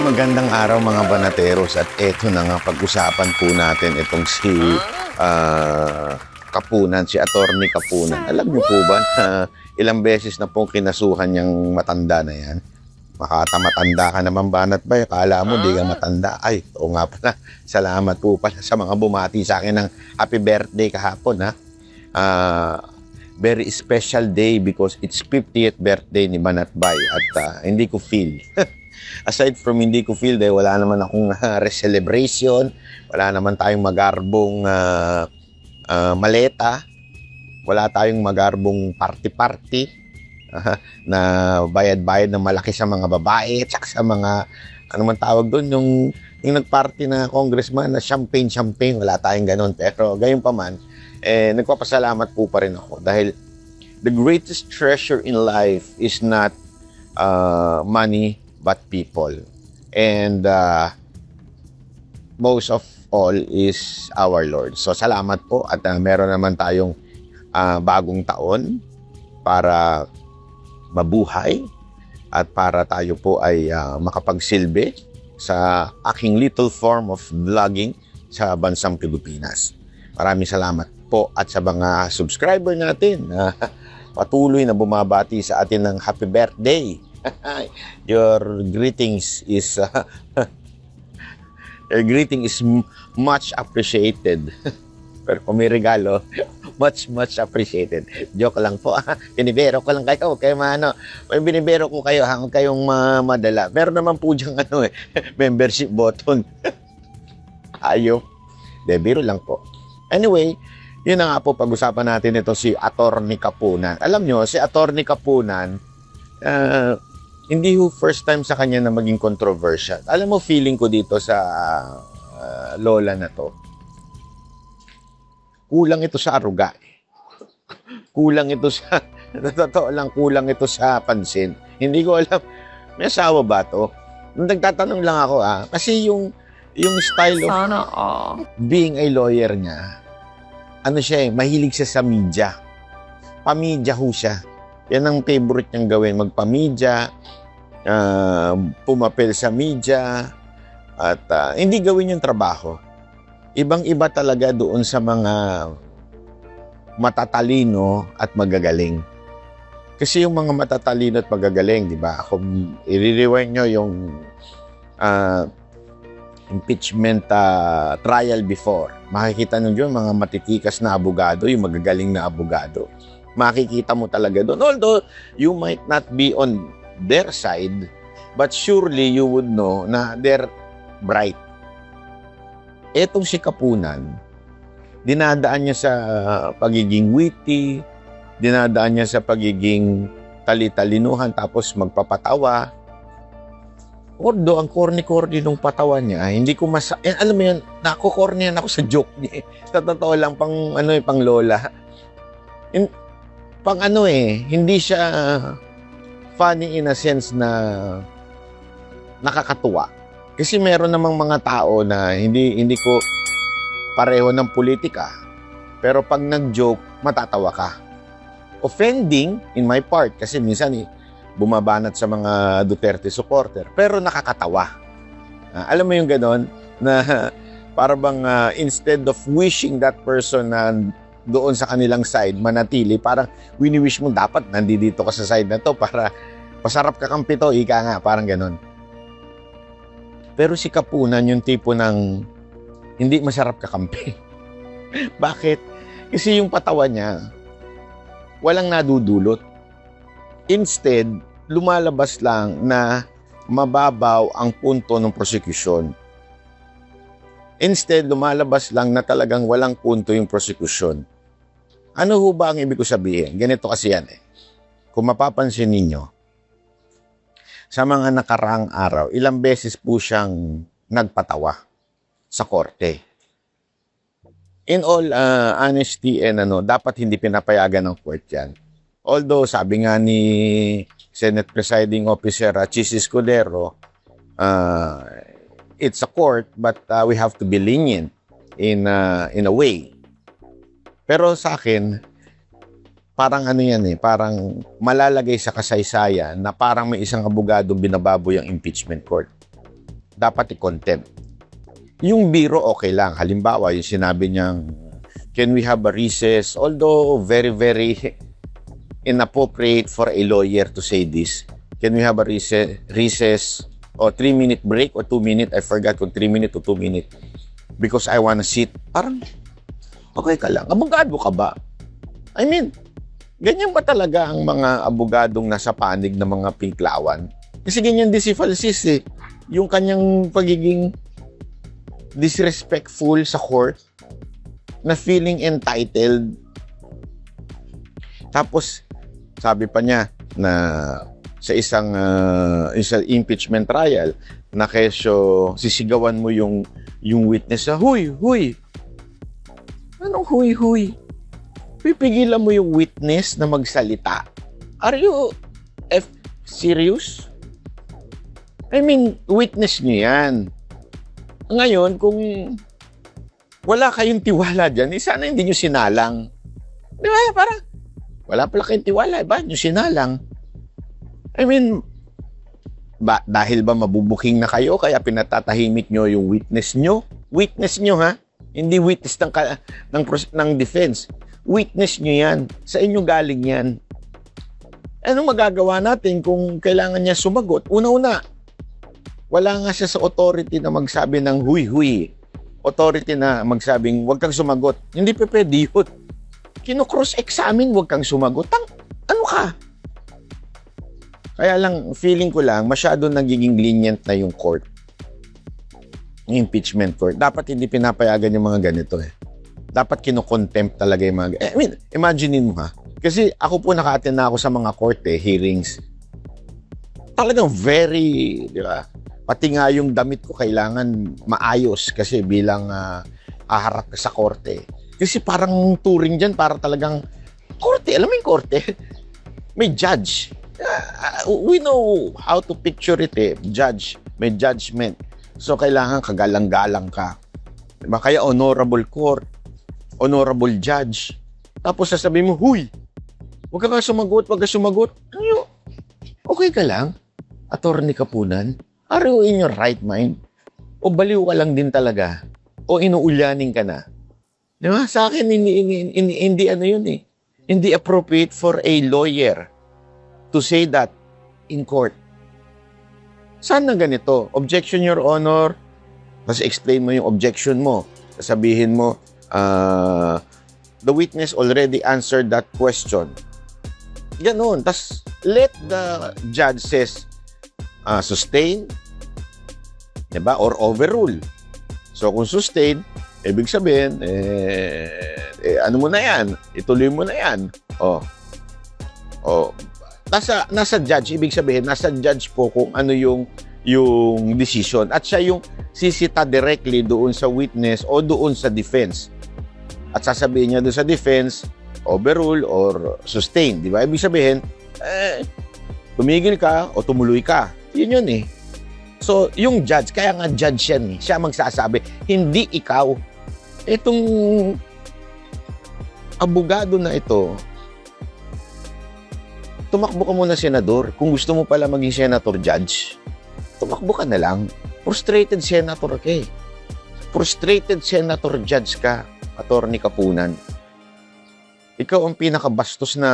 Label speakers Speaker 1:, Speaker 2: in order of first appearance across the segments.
Speaker 1: Magandang araw mga banateros at eto na nga pag-usapan po natin itong si Kapunan, si Attorney Kapunan. Alam niyo po ba na ilang beses na pong kinasuhan yung matanda na yan? Matanda ka naman banat ba? Kala mo di ka matanda. Ay, oo nga pala. Salamat po pala sa mga bumati sa akin ng happy birthday kahapon ha. Very special day because it's 50th birthday ni Banat Bay at hindi ko feel. Aside from hindi ko feel dahil wala naman akong celebration, wala naman tayong magarbong maleta, wala tayong magarbong party-party na bayad-bayad na malaki sa mga babae at sa mga, ano man tawag doon, yung nagparty na congressman na champagne, wala tayong ganun. Pero gayon pa man, nagpapasalamat po pa rin ako dahil the greatest treasure in life is not money but people, and most of all is our Lord. So salamat po at meron naman tayong bagong taon para mabuhay at para tayo po ay makapagsilbi sa aking little form of vlogging sa bansang Pilipinas. Maraming salamat po at sa mga subscriber natin na patuloy na bumabati sa atin ng happy birthday. Your greetings is much appreciated. Pero kung may regalo, much appreciated. Joke lang po. Binibero ko lang kayo. Kaya binibero ko kayo. Huwag kayong madala. Meron naman po diyang membership button. Ayop. De, biro lang po. Anyway, yun na nga po, pag-usapan natin ito si Attorney Kapunan. Alam nyo, si Attorney Kapunan, hindi ho first time sa kanya na maging controversial. Alam mo, feeling ko dito sa lola na to, kulang ito sa aruga. Kulang ito sa, totoo lang, kulang ito sa pansin. Hindi ko alam, may asawa ba to? Nagtatanong lang ako kasi yung style of being a lawyer niya, ano siya mahilig siya sa media. Pamidya ho siya. Yan ang favorite niyang gawin, magpamidya, pumapel sa media, at hindi gawin yung trabaho. Ibang-iba talaga doon sa mga matatalino at magagaling. Kasi yung mga matatalino at magagaling, di ba? Kung i-rewind nyo yung impeachment trial before, makikita nyo yun, mga matitikas na abogado, yung magagaling na abogado. Makikita mo talaga doon. Although, you might not be on their side, but surely you would know na they're bright. Etong si Kapunan, dinadaan niya sa pagiging witty, dinadaan niya sa pagiging tali-talinuhan, tapos magpapatawa. Although, ang corny-corny nung patawan niya, hindi ko alam mo yun, nakukornyan ako sa joke niya. Sa totoo lang, pang lola. Hindi siya funny in a sense na nakakatuwa. Kasi meron namang mga tao na hindi ko pareho ng politika. Pero pag nag-joke, matatawa ka. Offending in my part kasi minsan bumabanat sa mga Duterte supporter, pero nakakatawa. Alam mo yung ganon na para bang instead of wishing that person na doon sa kanilang side manatili, parang wini-wish mo dapat nandito ka sa side na to para pasarap ka kampi to, ika nga, parang ganon. Pero si Kapunan yung tipo ng hindi masarap kakampi. Bakit? Kasi yung patawa niya walang nadudulot. Instead, lumalabas lang na mababaw ang punto ng prosecution. Instead, lumalabas lang na talagang walang punto yung prosecution. Ano ho ba ang ibig ko sabihin? Ganito kasi yan Kung mapapansin ninyo, sa mga nakaraang araw, ilang beses po siyang nagpatawa sa korte. In all honesty and dapat hindi pinapayagan ng court yan. Although, sabi nga ni Senate Presiding Officer Chis Escudero, it's a court, but we have to be lenient in a way. Pero sa akin, parang parang malalagay sa kasaysayan na parang may isang abogadong binababoy ang impeachment court. dapat i-contempt. Yung biro, okay lang. Halimbawa, yung sinabi niyang, can we have a recess? Although very, very inappropriate for a lawyer to say this. Can we have a recess o 3-minute break or 2-minute? I forgot kung 3-minute o 2-minute. Because I wanna sit. Parang, okay ka lang. Abogado ka ba? I mean, ganyan ba talaga ang mga abogadong nasa panig ng mga pinklawan? Kasi ganyan din si Falsis eh. Yung kanyang pagiging disrespectful sa court, na feeling entitled. Tapos, sabi pa niya na sa isang impeachment trial, na kesyo sisigawan mo yung witness sa, huy! Anong huy? Pipigilan mo yung witness na magsalita. Are you serious? I mean, witness niyo yan. Ngayon, kung wala kayong tiwala dyan, sana hindi nyo sinalang. Di ba? Parang, wala pala kayong tiwala. Ba nyo sinalang? I mean, dahil ba mabubuking na kayo, kaya pinatatahimik nyo yung witness nyo? Witness nyo, ha? Hindi witness ng defense. Witness nyo yan. Sa inyo galing yan. Anong magagawa natin kung kailangan niya sumagot? Una-una, wala nga siya sa authority na magsabi ng huy. Authority na magsabing, huwag kang sumagot. Hindi pa pwede yun. Kino-cross-examine, huwag kang sumagot. Ano ka? Kaya lang, feeling ko lang, masyado nagiging lenient na yung court. Yung impeachment court. Dapat hindi pinapayagan yung mga ganito eh. Dapat kino-contempt talaga yung mga... I mean, imaginein mo ha. Kasi ako po naka-attend na ako sa mga court hearings. Talagang very, di ba? Pati nga yung damit ko kailangan maayos kasi bilang haharap ka sa korte. Kasi parang touring dyan, para talagang korte. Alam mo yung korte? May judge. We know how to picture it eh. Judge. May judgment. So, kailangan kagalang-galang ka. Diba? Kaya honorable court. Honorable judge. Tapos sasabihin mo, huy! Huwag ka nga sumagot, huwag ka sumagot. Ano? Okay ka lang? Attorney Kapunan? Are you in your right mind? O baliw ka lang din talaga? O inuulyanin ka na? Di ba? Sa akin, hindi ano yun eh. Hindi appropriate for a lawyer to say that in court. Sana ganito? Objection, Your Honor. Tapos explain mo yung objection mo. Sabihin mo, the witness already answered that question. Ganon. Tapos let the judge says, sustain, diba? Or overrule. So, kung sustain, ibig sabihin, ano mo na yan? Ituloy mo na yan. Nasa judge, ibig sabihin, nasa judge po kung ano yung decision. At siya yung sisita directly doon sa witness o doon sa defense. At sasabihin niya doon sa defense, overrule or sustain. Di ba? Ibig sabihin, tumigil ka o tumuloy ka. Yun eh. So, yung judge, kaya nga judge yan eh. Siya magsasabi, hindi ikaw. Itong abogado na ito, tumakbo ka muna senador. Kung gusto mo pala maging senator judge, tumakbo ka na lang. Frustrated senator ka eh. Frustrated senator judge ka, Attorney Kapunan. Ikaw ang pinakabastos na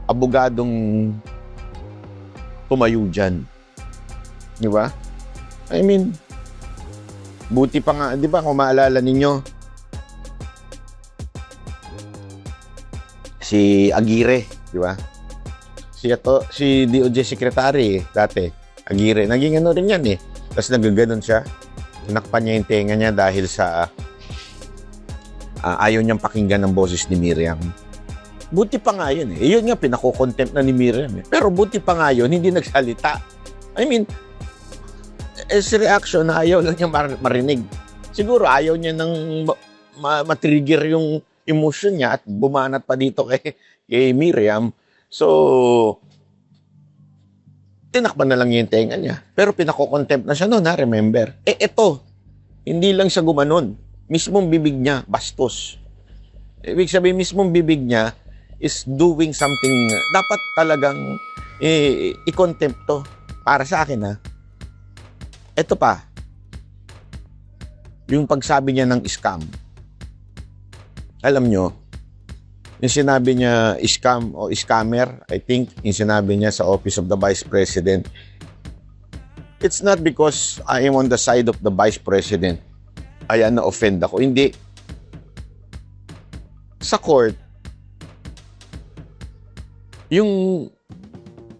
Speaker 1: abogadong tumayo dyan. Di ba? I mean, buti pa nga, di ba, kung maalala ninyo, si Aguirre, di ba? Si DOJ Secretary dati, Aguirre, naging ano rin yan eh. Tapos nagaganon siya, tinakpan niya yung tenga niya dahil sa ayaw niyang pakinggan ng boses ni Miriam. Buti pa nga yun eh. Yun nga, pinako-contempt na ni Miriam eh. Pero buti pa nga yun, hindi nagsalita. I mean, as reaction, ayaw lang niya marinig. Siguro ayaw niya nang matrigger yung emotion niya at bumanat pa dito kay Miriam. So, tinakpan na lang yung tenga niya. Pero pinako-contempt na siya noon, remember? Eto, hindi lang siya gumanon. Mismong bibig niya, bastos. Ibig sabihin, mismong bibig niya is doing something, dapat talagang i-contempt to. Para sa akin, ha? Ito pa, yung pagsabi niya ng scam. Alam nyo, yung sinabi niya scam o scammer, I think, yung sinabi niya sa Office of the Vice President, it's not because I am on the side of the Vice President. Ayan, na-offend ako. Hindi. Sa court, yung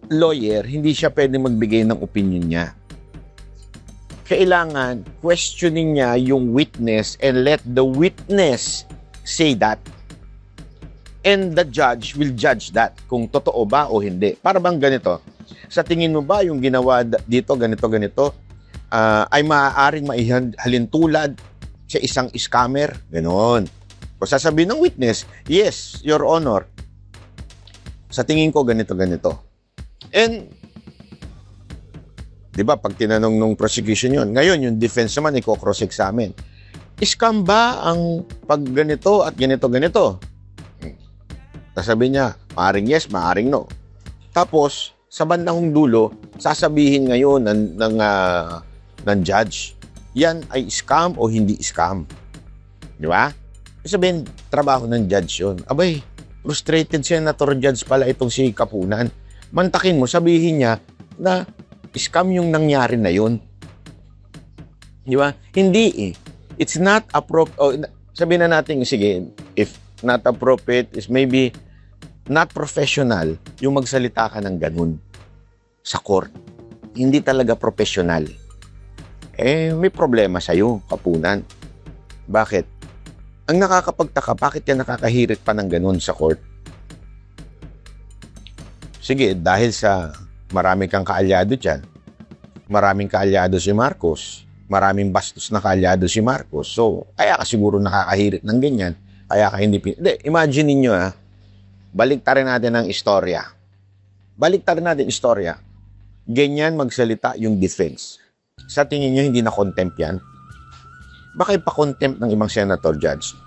Speaker 1: lawyer, hindi siya pwede magbigay ng opinion niya. Kailangan questioning niya yung witness and let the witness say that. And the judge will judge that kung totoo ba o hindi. Para bang ganito, sa tingin mo ba yung ginawa dito, ganito, ay maaaring maihalintulad sa isang scammer? Ganon. Kung sasabihin ng witness, yes, Your Honor, sa tingin ko ganito. And di ba, pag tinanong nung prosecution yun, ngayon yung defense naman, i-cross-examine. Scam ba ang pag ganito at ganito? Sasabihin niya, maaring yes, maaring no. Tapos, sa bandang dulo, sasabihin ngayon ng judge, yan ay scam o hindi scam. Di ba? Sabihin, trabaho ng judge yun. Abay, frustrated senator judge pala itong si Kapunan. Mantakin mo, sabihin niya na scam yung nangyari na yun. Di ba? Hindi eh. It's not appropriate. Sabihin na natin, sige, if not appropriate is maybe not professional yung magsalita ka ng ganun sa court. Hindi talaga professional. May problema sa'yo, Kapunan. Bakit? Ang nakakapagtaka, bakit yan nakakahirit pa ng ganun sa court? Sige, dahil sa marami kang kaalyado dyan. Maraming kaalyado si Marcos. Maraming bastos na kaalyado si Marcos. So, kaya ka siguro nakakahirit ng ganyan. Kaya ka hindi... Imagine ninyo baliktarin natin ang istorya. Ganyan magsalita yung defense. Sa tingin nyo, hindi na contempt yan? Baka ipa-contempt ng ibang senator judge.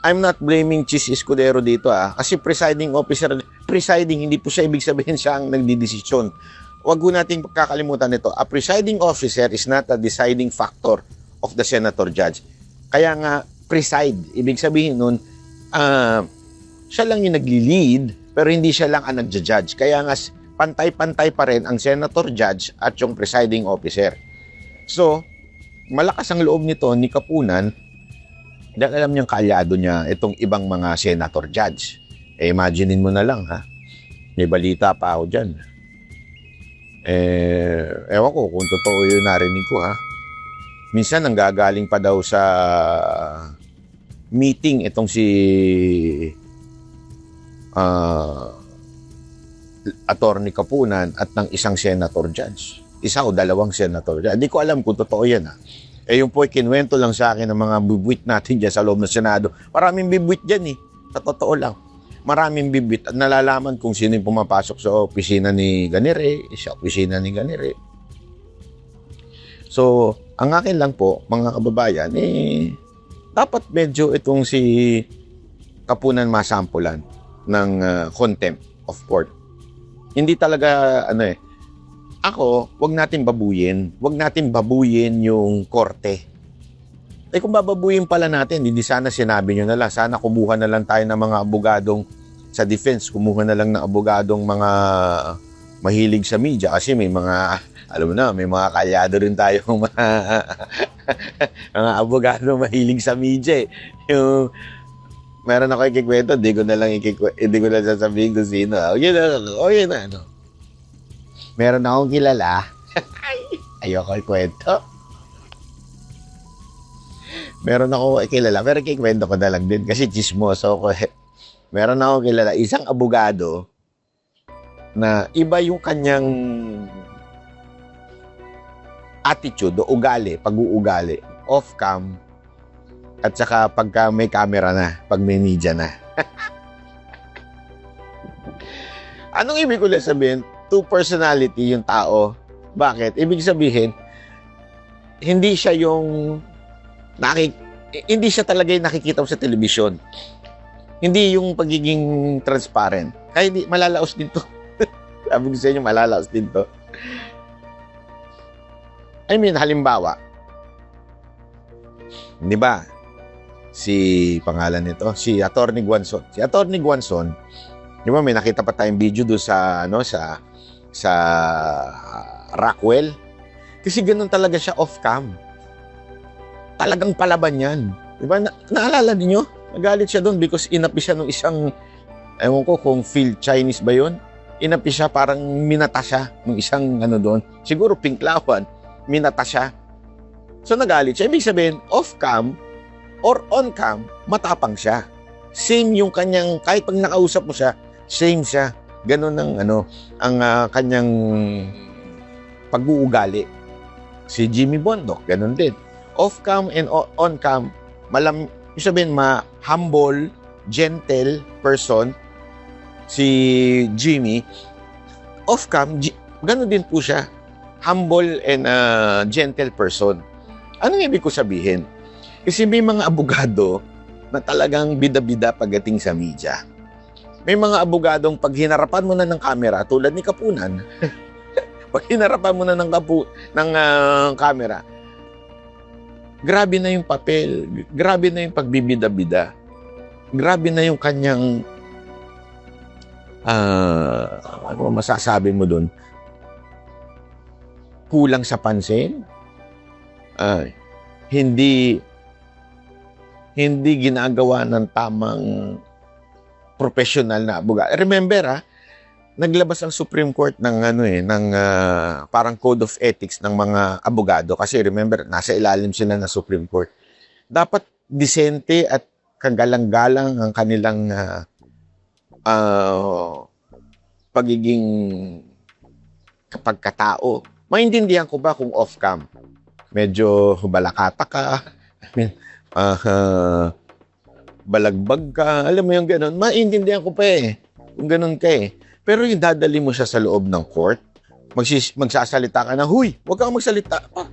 Speaker 1: I'm not blaming Chis Escudero dito kasi presiding officer, hindi po siya ibig sabihin siya ang nagdidesisyon. Huwag po nating kakalimutan nito. A presiding officer is not a deciding factor of the senator judge. Kaya nga, preside, ibig sabihin nun, siya lang yung nagli-lead, pero hindi siya lang ang nagja-judge. Kaya nga, pantay-pantay pa rin ang senator judge at yung presiding officer. So, malakas ang loob nito ni Kapunan dahil alam niyang kaalyado niya itong ibang mga senator judge. Imaginein mo na lang, may balita pa ako dyan. Ewan ko kung totoo yung narinig ko, Minsan, nanggagaling pa daw sa meeting itong si Attorney Kapunan at ng isang senator judge. Isa o dalawang senator judge. Hindi ko alam kung totoo yan, yung po, kinwento lang sa akin ng mga bibwit natin dyan sa loob ng Senado. Maraming bibwit dyan Sa totoo lang. Maraming bibwit at nalalaman kung sino yung pumapasok sa opisina ni Ganire, sa opisina ni Ganire. So, ang akin lang po, mga kababayan, dapat medyo itong si Kapunan masampulan ng contempt of court. Hindi talaga, ako, wag natin babuyin yung korte. Kung bababuyin pala natin, hindi sana sinabi nyo na lang, sana kumuha na lang tayo ng mga abogadong sa defense, kumuha na lang ng abogadong mga mahilig sa media kasi may mga, alam mo na, may mga kalyado rin tayong mga abogado mahilig sa media. Yung, meron ako ikikwento, di ko na sasabihin kung sino. Yun na. Meron akong kilala. Ayoko ikwento. Meron ako kilala, pero ikikwento ko na lang din kasi chismoso ko. Meron akong kilala, isang abogado na iba yung kanyang attitude o ugali, pag-uugali, off-cam, at saka pagka may camera na, pag may media na. Anong ibig ko lang sabihin? Two personality yung tao. Bakit? Ibig sabihin, hindi siya yung hindi siya talaga yung nakikita mo sa telebisyon. Hindi yung pagiging transparent. Kaya hindi, malalaos din to. Sabi ko sa inyo, malalaos din to. I mean, halimbawa, di ba, pangalan nito, si Attorney Guanzon. Si Attorney Guanzon, di ba, may nakita pa tayong video doon sa Rockwell. Kasi ganun talaga siya off-cam. Talagang palaban yan. Di ba, naalala niyo? Nagalit siya doon because inapi siya nung isang, ewan ko kung field Chinese ba yun? Inapi siya, parang minata siya nung isang doon. Siguro pinklawan, minata siya. So nagalit siya. Ibig sabihin, off-cam or on-cam, matapang siya. Same yung kanyang, kahit pag nakausap mo siya, same siya. Ganon ang kanyang pag-uugali. Si Jimmy Bondoc, ganon din. Off-cam and on-cam, yung sabihin, humble, gentle person, si Jimmy. Off-cam, ganon din po siya. Humble and gentle person. Anong ibig ko sabihin? Kasi may mga abogado na talagang bida-bida pagdating sa media. May mga abogadong pag hinarapan mo na ng camera, tulad ni Kapunan, pag hinarapan mo na ng camera, grabe na yung papel, grabe na yung pagbibida-bida, grabe na yung kanyang, ano masasabi mo dun? Kulang sa pansin, hindi ginagawa ng tamang professional na abogado. Remember naglabas ang Supreme Court ng parang code of ethics ng mga abogado kasi remember nasa ilalim sila ng Supreme Court. Dapat disente at kagalang-galang ang kanilang pagiging pagkatao. Maintindihan ko ba kung off-cam? Medyo balakata ka, balagbag ka, alam mo yung gano'n, maintindihan ko pa kung gano'n ka Pero yung dadali mo siya sa loob ng court, magsasalita ka na, huy, huwag kang magsalita pa.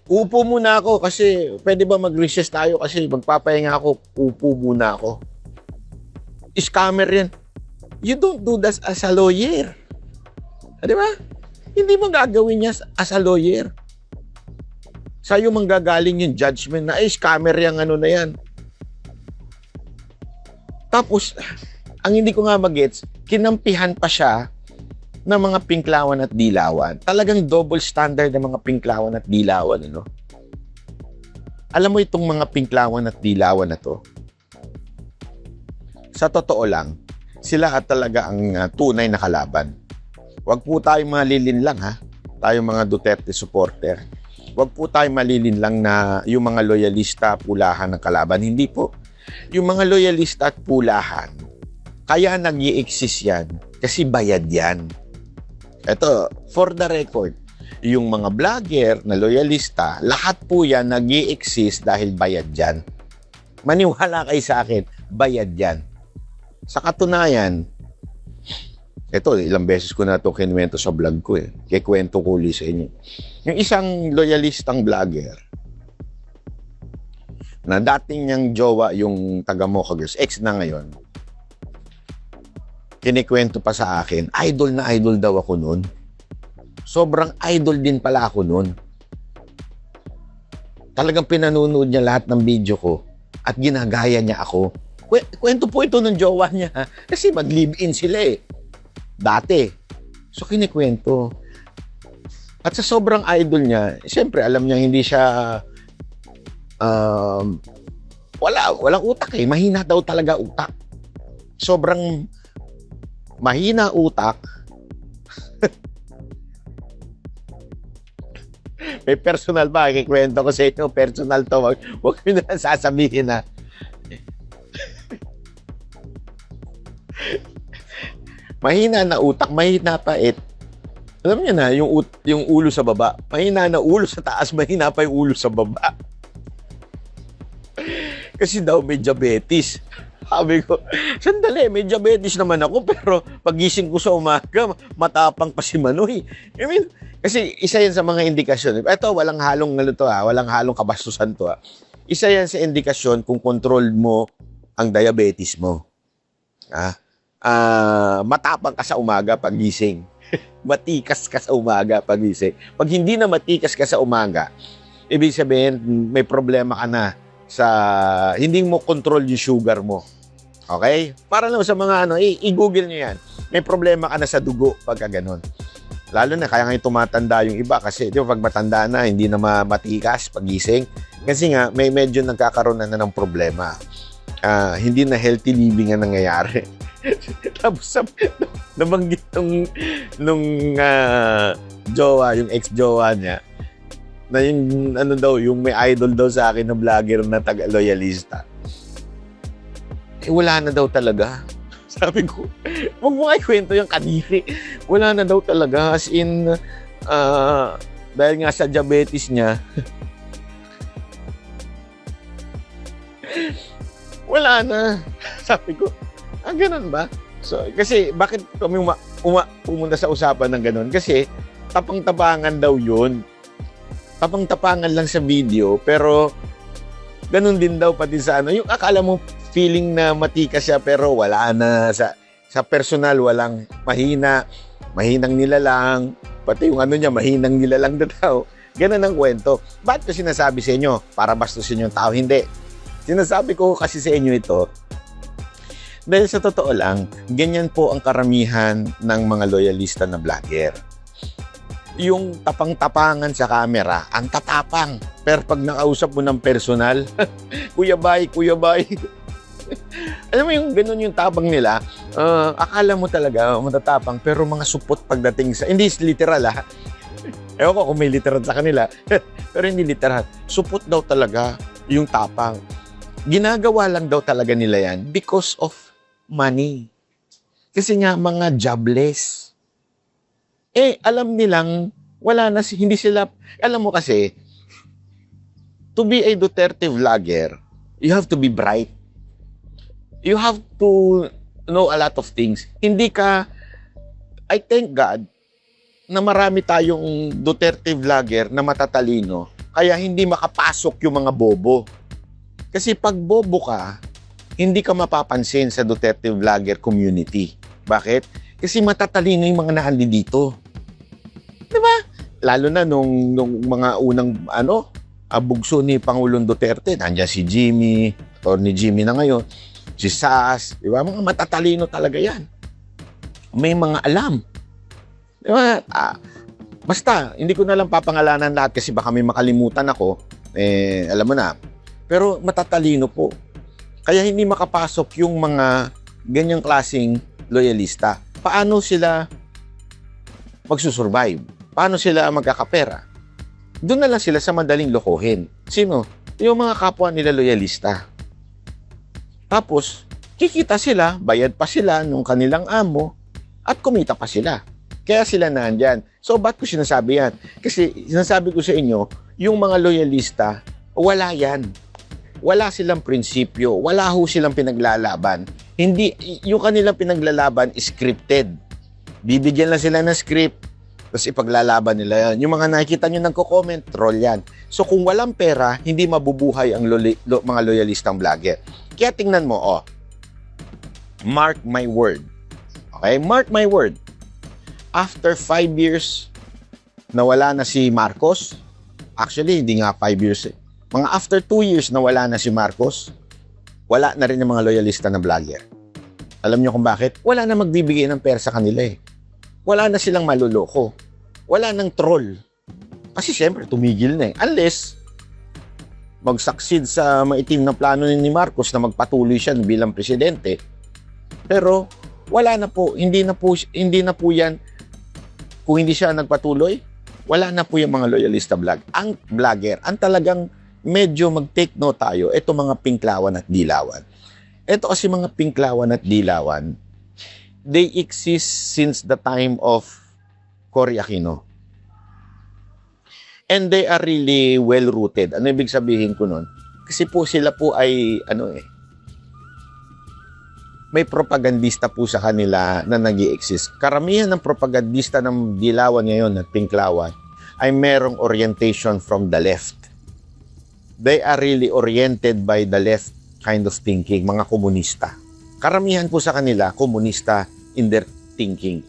Speaker 1: Upo muna ako kasi, pwede ba mag-recess tayo kasi magpapahinga ako, upo muna ako. Scammer yan. You don't do that as a lawyer. Di ba? Hindi mo gagawin niya as a lawyer. Sa'yo manggagaling yung judgment na, scammer yung na yan. Tapos, ang hindi ko nga magets, kinampihan pa siya ng mga pinklawan at dilawan. Talagang double standard ng mga pinklawan at dilawan, Alam mo itong mga pinklawan at dilawan na to? Sa totoo lang, sila talaga ang tunay na kalaban. Huwag po tayong malilinlang, tayong mga Duterte supporter. Huwag po tayong malilinlang na yung mga loyalista pulahan ng kalaban. Hindi po. Yung mga loyalista at pulahan, kaya nag-i-exist yan kasi bayad yan. Ito, for the record, yung mga vlogger na loyalista, lahat po yan nag-i-exist dahil bayad yan. Maniwala kayo sa akin, bayad yan. Sa katunayan, ito, ilang beses ko na ito kinuwento sa vlog ko Kikwento ko ulit sa inyo. Yung isang loyalistang vlogger, na dating niyang jowa yung taga Mocha Girls, ex na ngayon, kinikwento pa sa akin, idol na idol daw ako noon. Sobrang idol din pala ako noon. Talagang pinanonood niya lahat ng video ko at ginagaya niya ako. Kwento po ito ng jowa niya kasi mag-live-in sila dati. So kinikwento. At sa sobrang idol niya, siyempre alam niya hindi siya walang utak mahina daw talaga utak. Sobrang mahina utak. May personal ba? Kikwento ko sa inyo. Personal to. Huwag ko na sasabihin mahina na utak, mahina pa alam niyo na, yung ulo sa baba. Mahina na ulo sa taas, mahina pa yung ulo sa baba. Kasi daw may diabetes. Sabi ko, sandali, may diabetes naman ako, pero pagising ko sa umaga, matapang pa si Manoy. I mean, kasi isa yan sa mga indikasyon. Ito, walang halong walang halong kabastusan to. Isa yan sa indikasyon kung control mo ang diabetes mo. Matapang ka sa umaga pagising. matikas ka sa umaga pagising. Pag hindi na matikas ka sa umaga, ibig sabihin, may problema ka na sa hindi mo control yung sugar mo. Okay? Para lang sa mga i-google nyo yan. May problema ka na sa dugo pagka ganun. Lalo na, kaya nga tumatanda yung iba kasi, di ba, pag matanda na, hindi na matikas pagising. Kasi nga, may medyo nagkakaroon na ng problema. Hindi na healthy living ang nangyayari. Tapos, nabanggit nung jowa, yung ex-jowa niya, na yung yung may idol daw sa akin na vlogger na taga-loyalista. Wala na daw talaga. Sabi ko, huwag mo nga ikwento yung kaniri. Wala na daw talaga. As in, dahil nga sa diabetes niya, wala na. Sabi ko, ganun ba? So, kasi bakit kami pumunta sa usapan ng ganun? Kasi tapang-tapangan daw yun. Tapang-tapangan lang sa video, pero ganun din daw pati sa yung akala mo feeling na matikas siya pero wala na. Sa personal, walang mahinang nilalang, pati yung niya, mahinang nilalang na daw. Ganun ang kwento. Ba't ko sinasabi sa inyo? Para bastusin yung tao? Hindi. Sinasabi ko kasi sa inyo ito, dahil sa totoo lang, ganyan po ang karamihan ng mga loyalista na vlogger. Yung tapang-tapangan sa camera, ang tatapang. Pero pag nakausap mo ng personal, Kuya Bay. Alam mo yung ganun yung tapang nila, akala mo talaga matatapang, pero mga supot pagdating sa, hindi literal ewan ko kung may literal sa kanila, pero hindi literal. Supot daw talaga yung tapang. Ginagawa lang daw talaga nila yan because of money. Kasi nga mga jobless. Alam nilang wala na, hindi sila, alam mo kasi, to be a Duterte vlogger, you have to be bright. You have to know a lot of things. Hindi ka, I thank God, na marami tayong Duterte vlogger na matatalino, kaya hindi makapasok yung mga bobo. Kasi pag bobo ka, hindi ka mapapansin sa Duterte vlogger community. Bakit? Kasi matatalino yung mga naandi dito. Diba? Lalo na nung mga unang bugso ni Pangulong Duterte, nandiyan si Jimmy, or ni Jimmy na ngayon, si Sas, diba? Mga matatalino talaga yan. May mga alam. Diba? Basta, hindi ko na lang papangalanan lahat kasi baka may makalimutan ako. Alam mo na. Pero matatalino po. Kaya hindi makapasok yung mga ganyang klaseng loyalista. Paano sila magsusurvive? Paano sila magkakapera? Doon na lang sila sa madaling lokohin. Sino? Yung mga kapwa nila loyalista. Tapos, kikita sila, bayad pa sila nung kanilang amo, at kumita pa sila. Kaya sila nandyan. So, ba't ko sinasabi yan? Kasi sinasabi ko sa inyo, yung mga loyalista, wala yan. Wala silang prinsipyo. Wala ho silang pinaglalaban. Hindi, yung kanilang pinaglalaban is scripted. Bibigyan lang sila ng script, tapos ipaglalaban nila yan. Yung mga nakikita nyo nagko-comment, troll yan. So kung walang pera, hindi mabubuhay ang mga loyalistang vlogger. Kaya tingnan mo, mark my word. Okay? Mark my word. After 5 years, nawala na si Marcos. Actually, hindi nga 5 years Mga after 2 years na wala na si Marcos, wala na rin yung mga loyalista na vlogger. Alam niyo kung bakit? Wala na magbibigay ng pera sa kanila Wala na silang maluloko. Wala nang troll. Kasi syempre, tumigil na Unless, mag-succeed sa maitim na plano ni Marcos na magpatuloy siya bilang presidente. Pero, wala na po. Hindi na po yan. Kung hindi siya nagpatuloy, wala na po yung mga loyalista ang vlogger. Ang talagang medyo mag-take note tayo, ito mga pinklawan at dilawan. Ito kasi mga pinklawan at dilawan, they exist since the time of Cory Aquino. And they are really well-rooted. Ano ibig sabihin ko nun? Kasi po sila po ay, may propagandista po sa kanila na nag-i-exist. Karamihan ng propagandista ng dilawan ngayon at pinklawan ay merong orientation from the left. They are really oriented by the left kind of thinking, mga komunista. Karamihan po sa kanila, komunista in their thinking.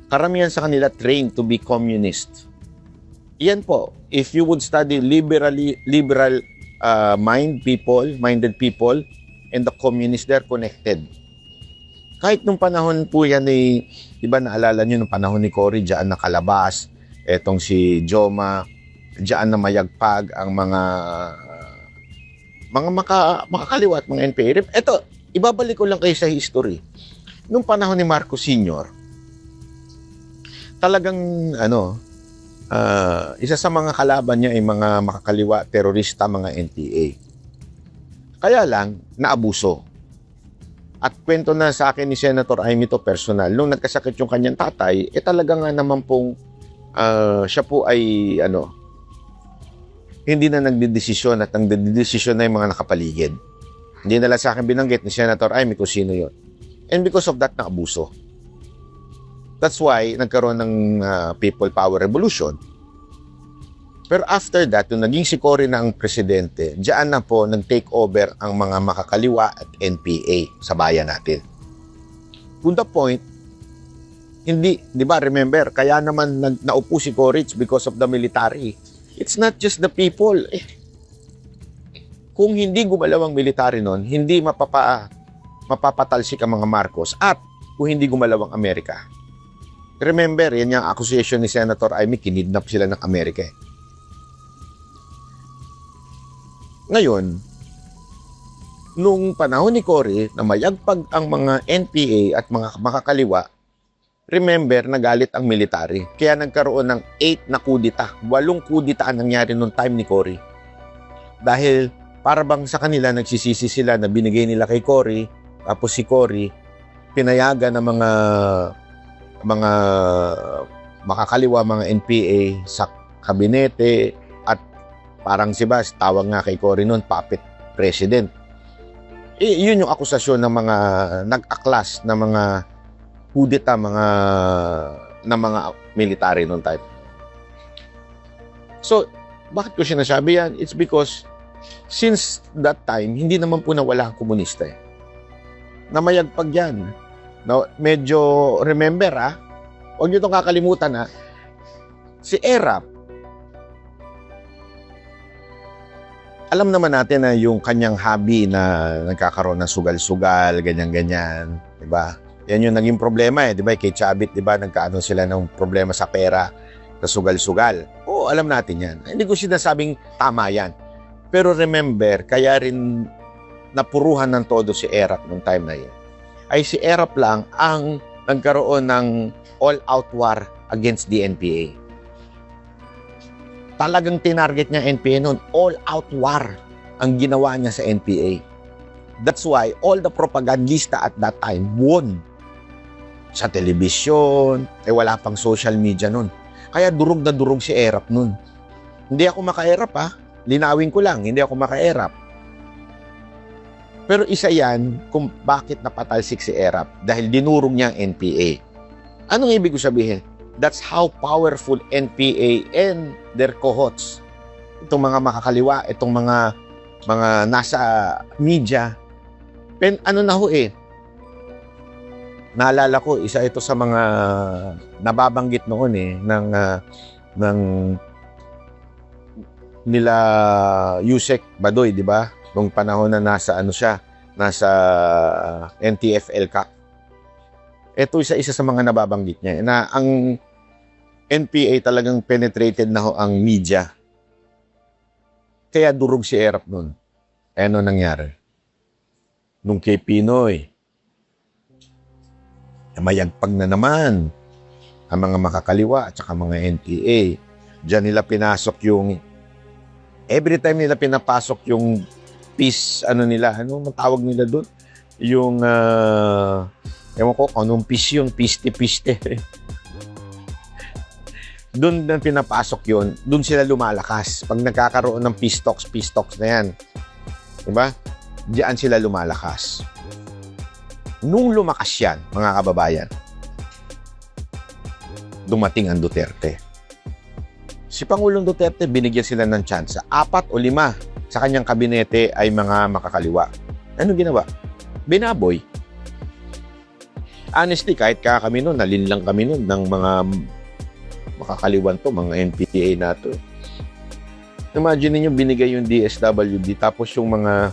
Speaker 2: karamihan sa kanila trained to be communist. Yan po, if you would study liberal minded people, and the communists, they're connected. Kahit nung panahon po yan di ba naalala nyo nung panahon ni Cory, diyan nakalabas, etong si Joma, diyan na mayagpag ang mga makakaliwa at mga NPA. Ito, ibabalik ko lang kayo sa history. Nung panahon ni Marcos Sr., talagang isa sa mga kalaban niya ay mga makakaliwa, terorista, mga NPA. Kaya lang, naabuso. At kwento na sa akin ni Senator Amy to personal, nung nagkasakit yung kanyang tatay, talaga nga naman pong siya po ay hindi na nagdidesisyon at ang nagdidesisyon na yung mga nakapaligid. Hindi na lang sa akin binanggit ni Senator Amy kung sino yun. And because of that, naabuso. That's why nagkaroon ng People Power Revolution. Pero after that, nung naging si Cory na ang presidente, diyan na po nag-take over ang mga makakaliwa at NPA sa bayan natin. To the point, hindi, di ba, remember, kaya naman naupo si Cory because of the military. It's not just the people. Kung hindi gumalaw ang military nun, hindi mapapatalsik ang mga Marcos at kung hindi gumalaw ang Amerika. Remember, yan yung accusation ni Senator Amy, kinidnap sila ng Amerika. Ngayon, nung panahon ni Cory na mayagpag ang mga NPA at mga makakaliwa, remember, nagalit ang military. Kaya nagkaroon ng 8 na kudita. 8 kudita ang nangyari nung time ni Cory. Dahil para bang sa kanila, nagsisisi sila na binigay nila kay Cory, tapos si Cory, pinayagan ng mga makakaliwa, mga NPA sa kabinete, parang si Bas, tawag nga kay Cory noon, puppet president. Yun yung akusasyon ng mga nag-aklas na mga kudeta, ng mga military noon type. So, bakit ko sinasabi yan? It's because since that time, hindi naman po nawala ang komunista. Namayagpag yan. Now, medyo remember huwag nyo itong kakalimutan si Erap, alam naman natin na yung kanyang hobby na nagkakaroon ng sugal-sugal, ganyan-ganyan, di ba? Yan yung naging problema di ba? Kay Chavit, di ba, nagkaano sila ng problema sa pera, sa sugal-sugal. Oo, alam natin yan. Hindi ko sinasabing tama yan. Pero remember, kaya rin napuruhan ng todo si Erap nung time na yun. Ay si Erap lang ang nagkaroon ng all-out war against the NPA. Talagang tinarget niya NPA noon, all-out war ang ginawa niya sa NPA. That's why all the propagandista at that time won. Sa telebisyon, wala pang social media noon. Kaya durog na durog si Erap noon. Hindi ako maka-Erap linawin ko lang, hindi ako maka-Erap. Pero isa yan kung bakit napatalsik si Erap, dahil dinurog niya ang NPA. Anong ibig ko sabihin? That's how powerful NPA and their cohorts. Itong mga makakaliwa, itong mga nasa media. Naalala ko, isa ito sa mga nababanggit noon ng nila Yusek Badoy, di ba? Nung panahon na nasa NTF-ELCAC. Ito isa sa mga nababanggit niya na ang NPA talagang penetrated na ang media. Kaya durog si Erap nun. Ano nangyari? Nung kay Pinoy, mayagpag na naman ang mga makakaliwa at saka mga NPA. Diyan nila pinasok every time nila pinapasok yung peace, ano matawag nila doon? Yung, ewan ko, anong peace yun? Piste. Doon na pinapasok yun, doon sila lumalakas. Pag nagkakaroon ng peace talks na yan. Diba? Diyan sila lumalakas. Nung lumakas yan, mga kababayan, dumating ang Duterte. Si Pangulong Duterte, binigyan sila ng tsansa. 4 o 5 sa kanyang kabinete ay mga makakaliwa. Ano ginawa? Binaboy.
Speaker 1: Honestly, kahit kami noon, nalinlang kami noon ng mga makakaliwan to, mga NPA na to. Imagine niyo binigay yung DSWD tapos yung mga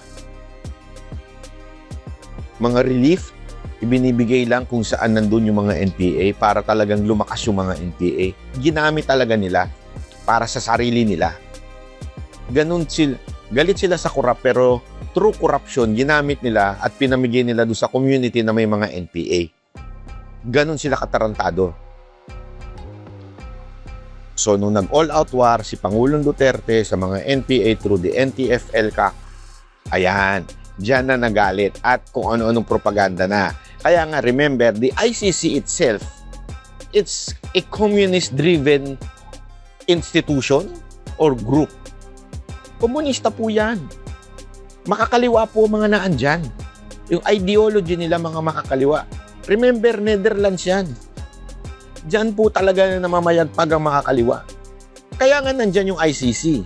Speaker 1: relief ibinibigay lang kung saan nandun yung mga NPA para talagang lumakas yung mga NPA. Ginamit talaga nila para sa sarili nila. Ganun sila, galit sila sa corrupt pero through corruption ginamit nila at pinamigay nila doon sa community na may mga NPA. Ganun sila katarantado. So, nung nag-all-out war si Pangulong Duterte sa mga NPA through the NTF-ELCAC, ayan, diyan na nagalit at kung ano-anong propaganda na. Kaya nga, remember, the ICC itself, it's a communist-driven institution or group. Komunista po yan. Makakaliwa po mga naan dyan. Yung ideology nila, mga makakaliwa. Remember, Netherlands yan. Diyan po talaga namamayagpag ang makakaliwa. Kaya nga nandyan yung ICC.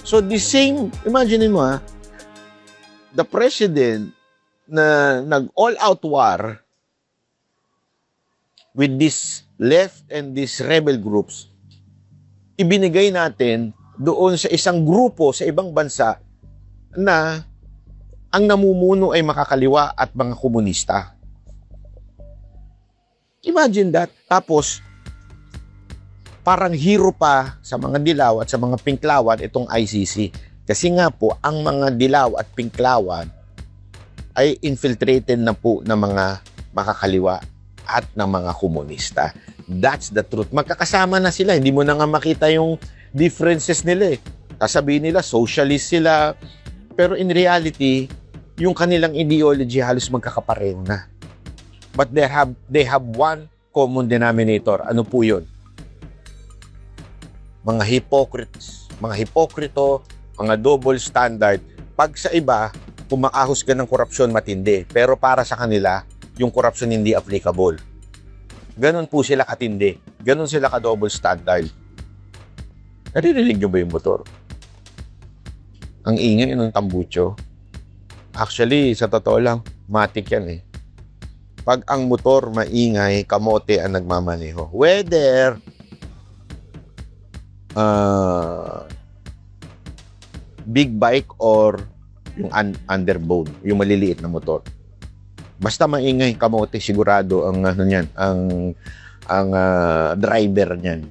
Speaker 1: So the same, imagine mo the president na nag-all-out war with this left and these rebel groups, ibinigay natin doon sa isang grupo sa ibang bansa na ang namumuno ay makakaliwa at mga komunista. Imagine that. Tapos, parang hero pa sa mga dilaw at sa mga pinklawan itong ICC. Kasi nga po, ang mga dilaw at pinklawan ay infiltrated na po ng mga makakaliwa at ng mga komunista. That's the truth. Magkakasama na sila. Hindi mo na nga makita yung differences nila eh. Sasabihin nila, socialist sila. Pero in reality, yung kanilang ideology halos magkakapareho na. But they have one common denominator. Ano po yun? Mga hypocrites, mga hipokrito, mga double standard. Pag sa iba, kumakahos ka ng korupsyon matindi. Pero para sa kanila, yung korupsyon hindi applicable. Ganon po sila katindi. Ganon sila ka-double standard. Naririnig nyo ba yung motor? Ang ingay ng tambucho. Actually, sa totoo lang, matik yan eh. Pag ang motor maingay, kamote ang nagmamaneho. Whether big bike or yung underbone, yung maliliit na motor. Basta maingay, kamote, sigurado ang ano niyan, ang driver niyan.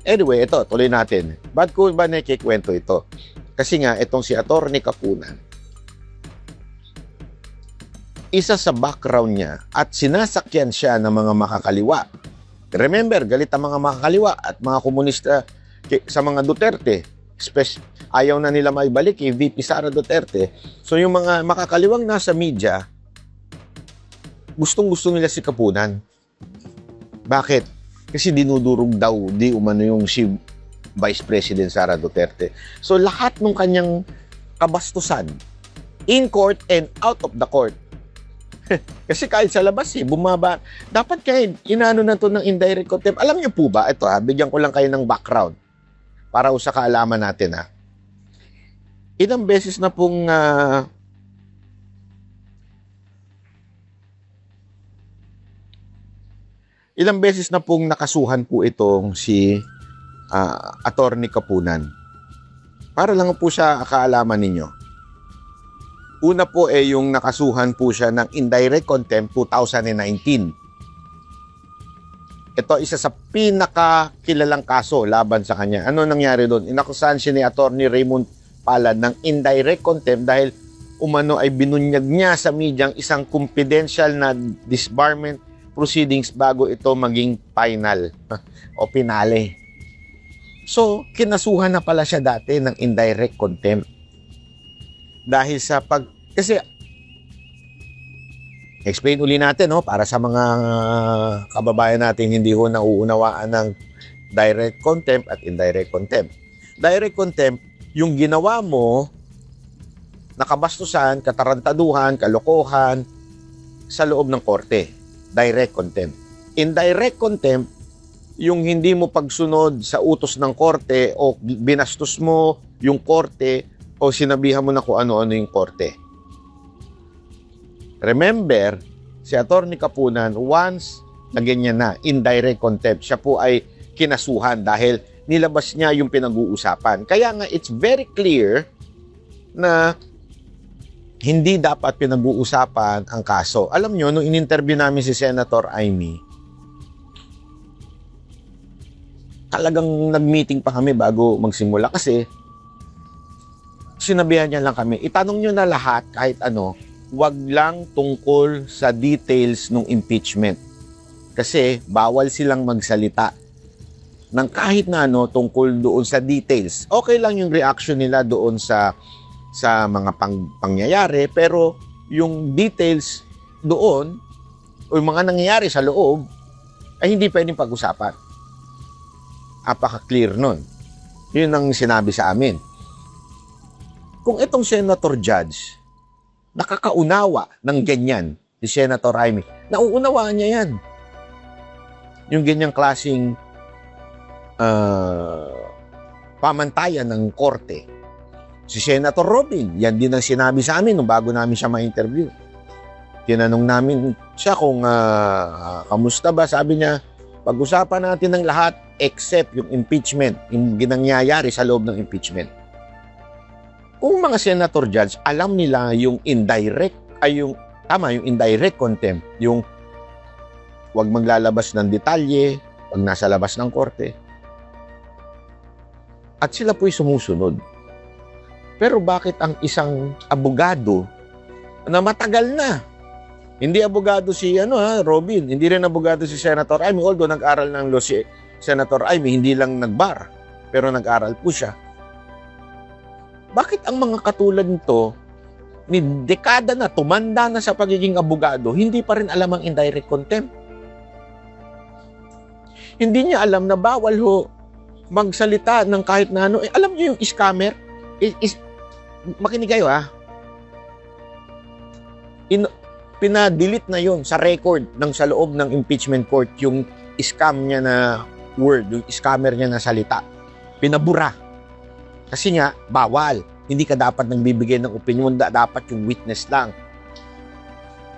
Speaker 1: Anyway, ito, tuloy natin. Ba't ko ba nakikwento ito? Kasi nga, itong si Atty. Kapunan, isa sa background niya at sinasakyan siya ng mga makakaliwa. Remember, galit ang mga makakaliwa at mga komunista sa mga Duterte. Ayaw na nila maibalik VP Sara Duterte. So yung mga makakaliwang nasa media, gustong-gusto nila si Kapunan. Bakit? Kasi dinudurog daw, di umano yung si Vice President Sara Duterte. So lahat ng kanyang kabastusan, in court and out of the court, kasi kahit sa labas bumaba. Dapat kayo, inano na to ng indirect contempt. Alam niyo po ba, ito bigyan ko lang kayo ng background para sa kaalaman natin Ilang beses na pong nakasuhan po itong si Atty. Kapunan. Para lang po sa kaalaman ninyo. Una po yung nakasuhan po siya ng indirect contempt 2019. Ito isa sa pinakakilalang kaso laban sa kanya. Ano nangyari doon? Inakusahan siya ni Atty. Raymond Palad ng indirect contempt dahil umano ay binunyag niya sa media isang confidential na disbarment proceedings bago ito maging final o pinale. So, kinasuhan na pala siya dati ng indirect contempt. Dahil sa kasi explain uli natin para sa mga kababayan natin hindi ho nauunawaan ng direct contempt at indirect contempt. Direct contempt, yung ginawa mo nakabastusan, katarantaduhan, kalokohan sa loob ng korte. Direct contempt. Indirect contempt, yung hindi mo pagsunod sa utos ng korte o binastos mo yung korte o sinabihan mo na kung ano-ano yung korte. Remember, si Atty. Kapunan, once na ganyan na, indirect contempt, siya po ay kinasuhan dahil nilabas niya yung pinag-uusapan. Kaya nga, it's very clear na hindi dapat pinag-uusapan ang kaso. Alam nyo, nung in-interview namin si Senator Amy, talagang nag-meeting pa kami bago magsimula kasi sinabihan niya lang kami, itanong nyo na lahat kahit ano, wag lang tungkol sa details ng impeachment. Kasi bawal silang magsalita ng kahit na ano tungkol doon sa details. Okay lang yung reaction nila doon sa mga pangyayari, pero yung details doon o yung mga nangyayari sa loob ay hindi pwedeng pag-usapan. Apaka-clear nun. Yun ang sinabi sa amin. Kung itong Senator Judge nakakaunawa ng ganyan, si Senator Amy, nauunawaan niya yan. Yung ganyang klaseng pamantayan ng korte. Si Senator Robin, yan din ang sinabi sa amin nung bago namin siya ma-interview. Tinanong namin siya kung kamusta ba, sabi niya, pag-usapan natin ng lahat except yung impeachment, yung ginangyayari sa loob ng impeachment. Kung mga senator judge, alam nila yung indirect, yung indirect contempt, yung wag maglalabas ng detalye, pag nasa labas ng korte. At sila po'y sumusunod. Pero bakit ang isang abogado na matagal na, hindi abogado si Robin, hindi rin abogado si Senator Amy, although nag-aral ng law si Senator Amy, hindi lang nag-bar, pero nag-aral po siya. Bakit ang mga katulad nito, ni dekada na, tumanda na sa pagiging abogado, hindi pa rin alam ang indirect contempt? Hindi niya alam na bawal magsalita ng kahit na ano. Alam niyo yung scammer? Makinig kayo pinadelete na yon sa record sa loob ng impeachment court yung scam niya na word, yung scammer niya na salita. Pinabura. Kasi nga, bawal. Hindi ka dapat nagbibigay ng opinion, dapat yung witness lang.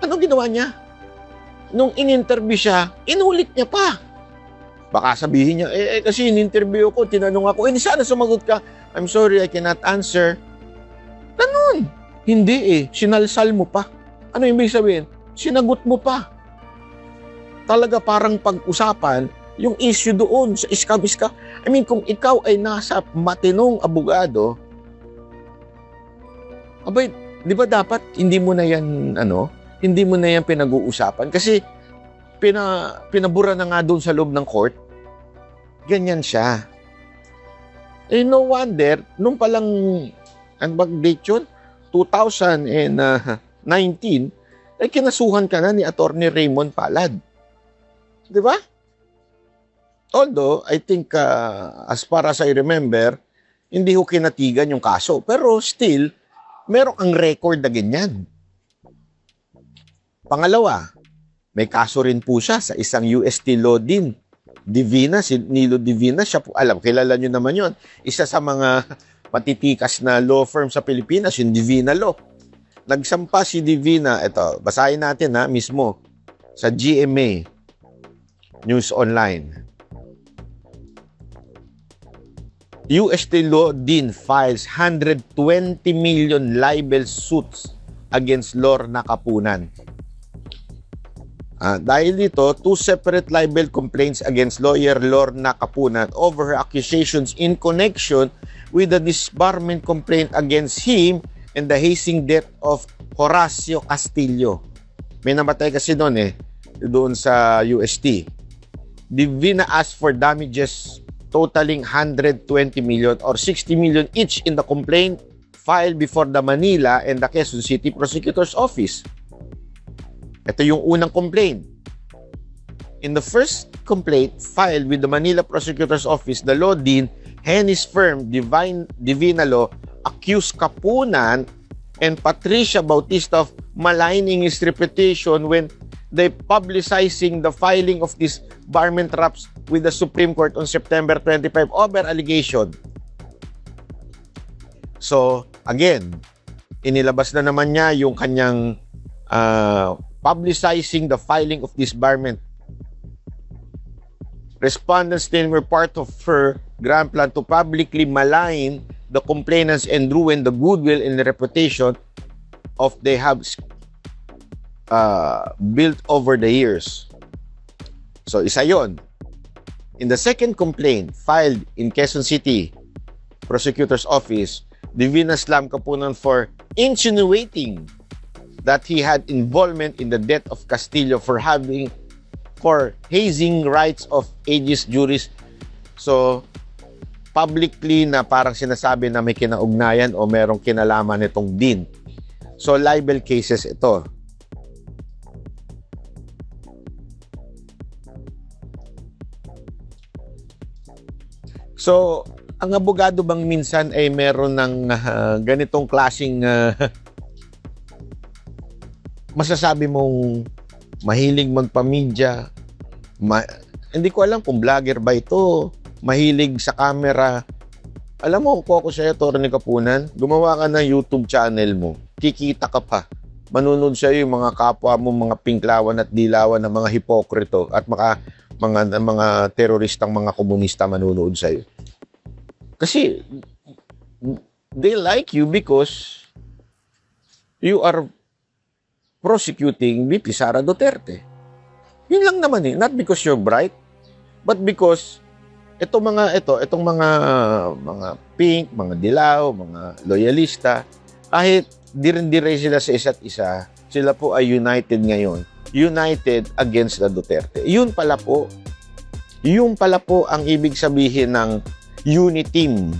Speaker 1: Anong ginawa niya? Nung in-interview siya, inulit niya pa. Baka sabihin niya, kasi in-interview ko, tinanong ako, sana sumagot ka. I'm sorry, I cannot answer. Ganun. Hindi sinalsal mo pa. Ano ibig sabihin? Sinagot mo pa. Talaga parang pag-usapan yung issue doon sa iskab-iskab. I mean, kung ikaw ay nasa matinong abogado, abay, di ba dapat hindi mo na yan, hindi mo na yan pinag-uusapan? Kasi pinabura na nga doon sa loob ng court. Ganyan siya. No wonder, nung palang, ang bag-date yun? 2019, ay kinasuhan ka na ni Atty. Raymond Palad. Di ba? Although, I think, as far as I remember, hindi ko kinatigan yung kaso. Pero still, meron ang record na ganyan. Pangalawa, may kaso rin po siya sa isang UST law din. Divina, si Nilo Divina, siya po, kilala nyo naman yon. Isa sa mga matitikas na law firm sa Pilipinas, yung Divina Law. Nagsampa si Divina, ito, basahin natin mismo, sa GMA News Online. UST Law din files 120 million libel suits against Lorna Kapunan. Dahil dito, 2 separate libel complaints against lawyer Lorna Kapunan over her accusations in connection with the disbarment complaint against him and the hazing death of Horacio Castillo. May namatay kasi doon sa UST. Divina asked for damages totaling 120 million or 60 million each in the complaint filed before the Manila and the Quezon City Prosecutor's Office. Ito yung unang complaint. In the first complaint filed with the Manila Prosecutor's Office, the law dean, Henny's firm, Divina Law, accused Kapunan and Patricia Bautista of maligning his reputation when they publicizing the filing of this barment raps with the Supreme Court on September 25 over allegation. So, again, inilabas na naman niya yung kanyang publicizing the filing of disbarment. Respondents claim were part of her grand plan to publicly malign the complainants and ruin the goodwill and the reputation of they have built over the years. So, isa yon. In the second complaint filed in Quezon City Prosecutor's Office, Divina slammed Kapunan for insinuating that he had involvement in the death of Castillo for hazing rights of aegis juris. So, publicly na parang sinasabi na may kinaugnayan o merong kinalaman itong Dean. So, libel cases ito. So, ang abogado bang minsan ay meron ng ganitong klaseng masasabi mong mahilig magpamedya, hindi ko alam kung vlogger ba ito, mahilig sa camera. Alam mo, kung ako sa'yo, Atty. Kapunan, gumawa ka ng YouTube channel mo, kikita ka pa. Manunod sa'yo yung mga kapwa mo, mga pinklawan at dilawan ng mga hipokrito at mga teroristang mga komunista manunood sa'yo. Kasi they like you because you are prosecuting VP Sara Duterte. Yun lang naman eh. Not because you're bright, but because itong mga pink, mga dilaw, mga loyalista, kahit dire sila sa isa't isa, sila po ay united ngayon. United against the Duterte. Yun pala po ang ibig sabihin ng uniteam,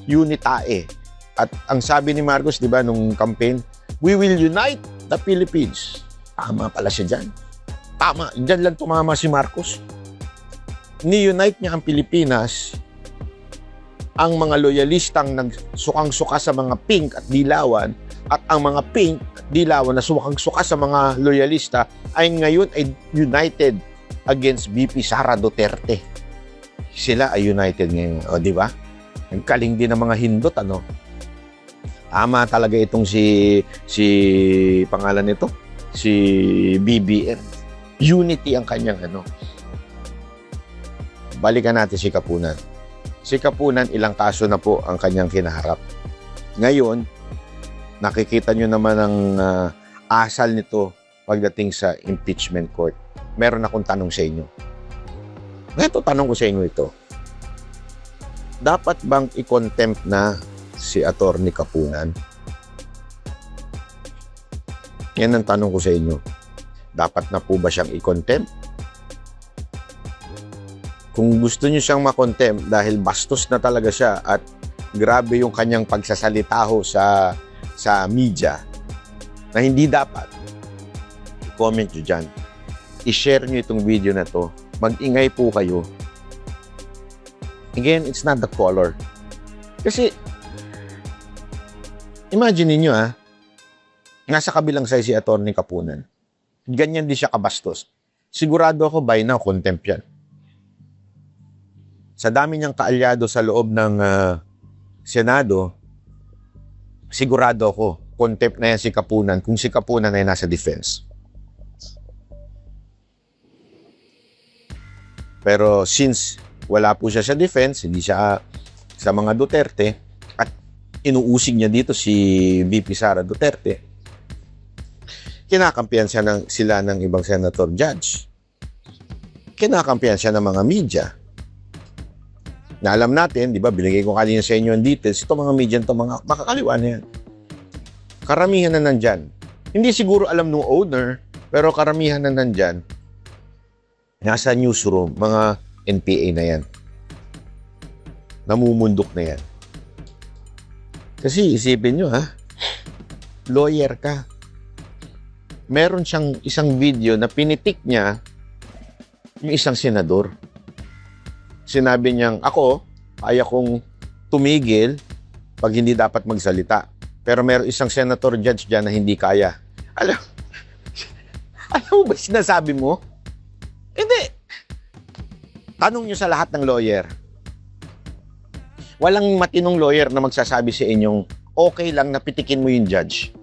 Speaker 1: unitae. At ang sabi ni Marcos, di ba, nung campaign, we will unite the Philippines. Tama pala siya dyan. Tama, dyan lang tumama si Marcos. Ni-unite niya ang Pilipinas, ang mga loyalistang nagsukang-suka sa mga pink at dilawan, at ang mga pink at dilawan na sukang-suka sa mga loyalista ay ngayon ay united against VP Sara Duterte. Sila ay united ngayon. O, di ba? Ang kaling din ng mga Hindot, ano? Tama talaga itong si pangalan nito, si BBM. Unity ang kanyang ano. Balikan natin si Kapunan. Si Kapunan, ilang kaso na po ang kanyang kinaharap. Ngayon, nakikita nyo naman ang asal nito pagdating sa impeachment court. Meron akong tanong sa inyo. Ito, tanong ko sa inyo ito. Dapat bang i-contempt na si Atty. Kapunan? Yan ang tanong ko sa inyo. Dapat na po ba siyang i-contempt? Kung gusto niyo siyang ma-contempt dahil bastos na talaga siya at grabe yung kanyang pagsasalita ho sa media na hindi dapat, i-comment nyo dyan. I-share nyo itong video na to. Mag-ingay po kayo. Again, it's not the color. Kasi, imagine niyo nasa kabilang side si Atty. Kapunan. Ganyan din siya kabastos. Sigurado ako by now, contempt yan. Sa dami niyang kaalyado sa loob ng Senado, sigurado ako, contempt na yan si Kapunan kung si Kapunan ay nasa defense. Pero since wala po siya sa defense, hindi siya sa mga Duterte, at inuusig niya dito si VP Sara Duterte, kinakampihan sila ng ibang senator judge. Kinakampihan siya ng mga media. Na alam natin, di ba, binigay ko kanina sa inyo ang details, itong mga media, itong mga makakaliwa na yan. Karamihan na nandyan. Hindi siguro alam ng owner, pero karamihan na nandyan. Nasa newsroom, mga NPA na yan. Namumundok na yan. Kasi isipin nyo lawyer ka. Meron siyang isang video na pinitik niya yung isang senador. Sinabi niyang, ako, kaya kong tumigil pag hindi dapat magsalita. Pero meron isang senator judge dyan na hindi kaya. Alam mo ba sinasabi mo? Hindi. Tanong nyo sa lahat ng lawyer. Walang matinong lawyer na magsasabi sa inyong okay lang na pitikin mo yung judge.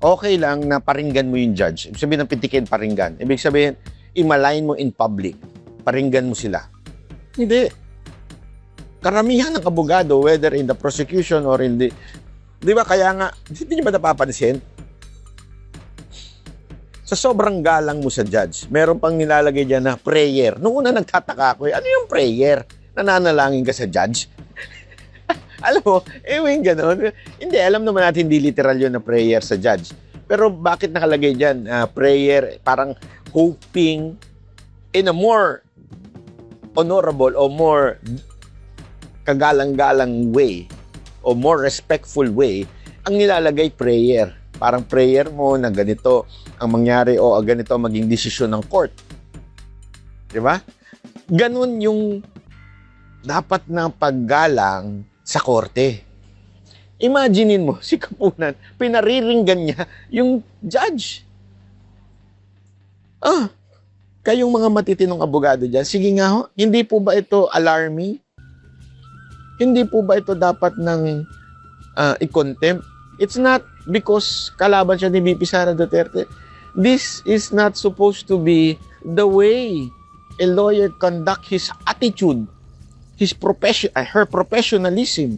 Speaker 1: okay lang na paringgan mo yung judge. Ibig sabihin ng pitikin, paringgan. Ibig sabihin, imalain mo in public. Paringgan mo sila. Hindi. Karamihan ng abogado, whether in the prosecution or in the... Di ba kaya nga, hindi niyo ba napapansin? Sa sobrang galang mo sa judge, meron pang nilalagay dyan na prayer. Noong una nagtataka ako, ano yung prayer? Nananalangin ka sa judge? Alam mo, yung gano'n. Hindi, alam naman natin hindi literal yun na prayer sa judge. Pero bakit nakalagay dyan? Prayer, parang hoping in a more honorable or more kagalang-galang way o more respectful way, ang nilalagay prayer. Parang prayer mo na ganito ang mangyari o ganito maging desisyon ng court. Di ba? Ganun yung dapat na paggalang sa korte. Imaginein mo, si Kapunan, pinariringgan niya yung judge. Kayong mga matitinong abogado dyan, sige nga ho, hindi po ba ito alarming? Hindi po ba ito dapat ng i-contempt? It's not because kalaban siya ni VP Sara Duterte. This is not supposed to be the way a lawyer conduct his attitude, her professionalism.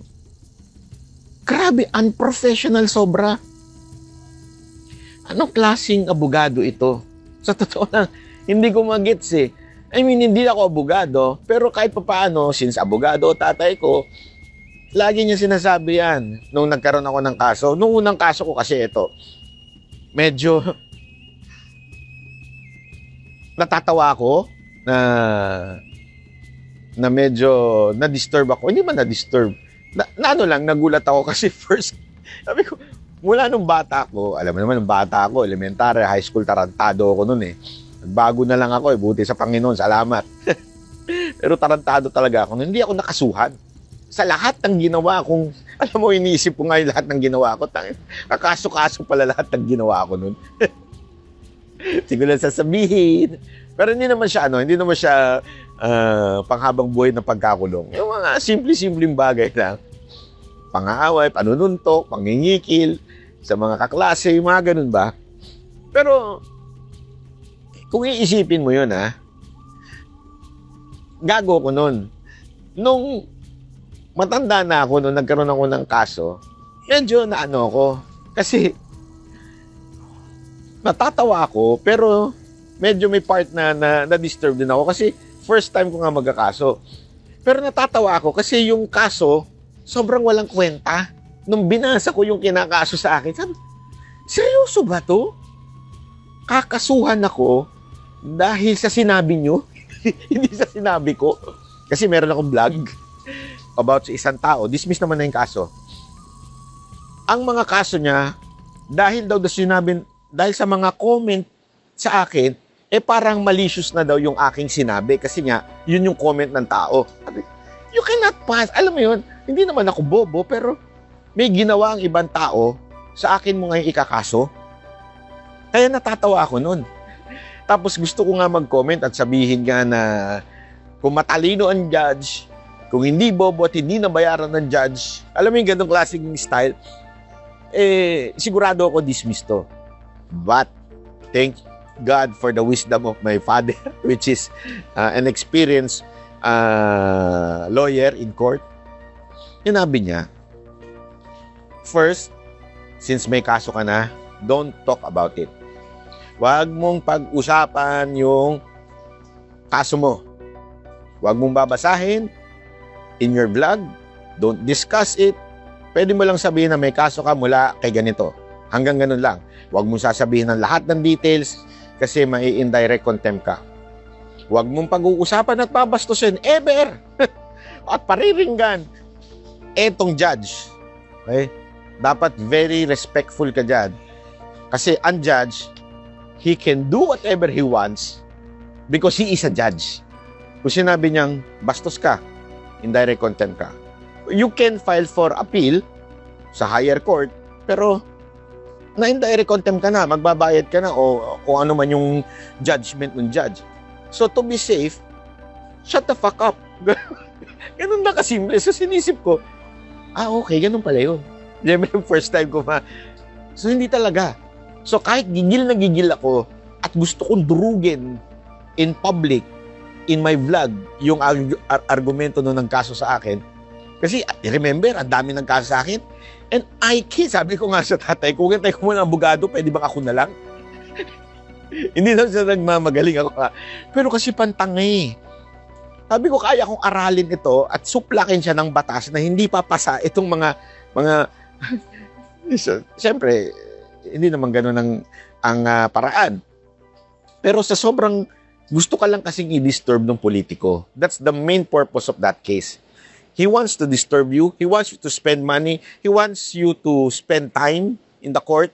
Speaker 1: Grabe, unprofessional sobra. Anong klaseng abogado ito? Sa totoo lang, hindi ko magets eh. I mean, hindi ako abogado, pero kahit papaano, since abogado o tatay ko, lagi niya sinasabi yan nung nagkaroon ako ng kaso. Nung unang kaso ko kasi ito, medyo natatawa ako na medyo na-disturb ako. Hindi man na-disturb. Nagulat ako kasi first, sabi ko, mula nung bata ko, alam mo naman, nung bata ako, elementary, high school, tarantado ako nun eh. Bago na lang ako eh, buti sa Panginoon, salamat. Pero tarantado talaga ako. Hindi ako nakasuhan. Sa lahat ng ginawa kong, alam mo, iniisip ko nga yung lahat ng ginawa ko. Kakaso-kaso pala lahat ng ginawa ko nun. Siguro lang sasabihin. Pero hindi naman siya panghabang buhay na pagkakulong. Yung mga simple-simpleng bagay lang. Pang-aaway, panununtok, pangingikil, sa mga kaklase, yung mga ganun ba? Pero, kung iisipin mo yun, gago ko nun. Nung matanda na ako, nung nagkaroon ako ng kaso, medyo naano ako. Kasi, natatawa ako, pero medyo may part na disturb din ako kasi first time ko nga magkakaso. Pero natatawa ako kasi yung kaso, sobrang walang kwenta. Nung binasa ko yung kinakaso sa akin, sabi, seryoso ba to? Kakasuhan ako dahil sa sinabi nyo? Hindi sa sinabi ko. Kasi meron akong vlog about sa isang tao. Dismiss naman na yung kaso. Ang mga kaso niya, dahil sa mga comment sa akin, parang malicious na daw yung aking sinabi kasi nga, yun yung comment ng tao. You cannot pass. Alam mo yun, hindi naman ako bobo, pero may ginawa ang ibang tao sa akin mo ngayon ikakaso. Kaya natatawa ako nun. Tapos gusto ko nga mag-comment at sabihin nga na kung matalino ang judge, kung hindi bobo at hindi nabayaran ng judge, alam mo yung ganong klaseng style, sigurado ako dismiss to. But, thank God for the wisdom of my father, which is an experienced lawyer in court. Sinabi niya, first, since may kaso ka na, don't talk about it. Huwag mong pag-usapan yung kaso mo. Huwag mong babasahin in your vlog. Don't discuss it. Pwede mo lang sabihin na may kaso ka mula kay ganito. Hanggang ganun lang. Huwag mong sasabihin ng lahat ng details kasi may indirect contempt ka. Huwag mong pag-uusapan at babastusin ever. At pariringgan. Etong judge. Okay? Dapat very respectful ka dyan. Kasi ang judge, he can do whatever he wants because he is a judge. Kung sinabi niyang bastos ka, indirect contempt ka, you can file for appeal sa higher court, pero na indirect contempt ka na, magbabayad ka na o kung ano man yung judgment ng judge. So to be safe, shut the fuck up. Ganun na kasimple. So sinisip ko, okay, ganun pala yun. Yung first time ko So hindi talaga. So kahit gigil na gigil ako at gusto kong durugin in public, in my vlog, yung argumento nun ng kaso sa akin, kasi remember, ang dami ng kaso sa akin, and sabi ko nga sa tatay, kung hintay ko muna ng abogado, pwede bang ako na lang? Hindi na siya nagmamagaling ako. Pero kasi pantangay. Sabi ko, kaya kong aralin ito at suplakin siya ng batas na hindi papasa itong mga siyempre, hindi naman ganun ang paraan. Pero sa sobrang gusto ka lang kasing i-disturb ng politiko. That's the main purpose of that case. He wants to disturb you. He wants you to spend money. He wants you to spend time in the court.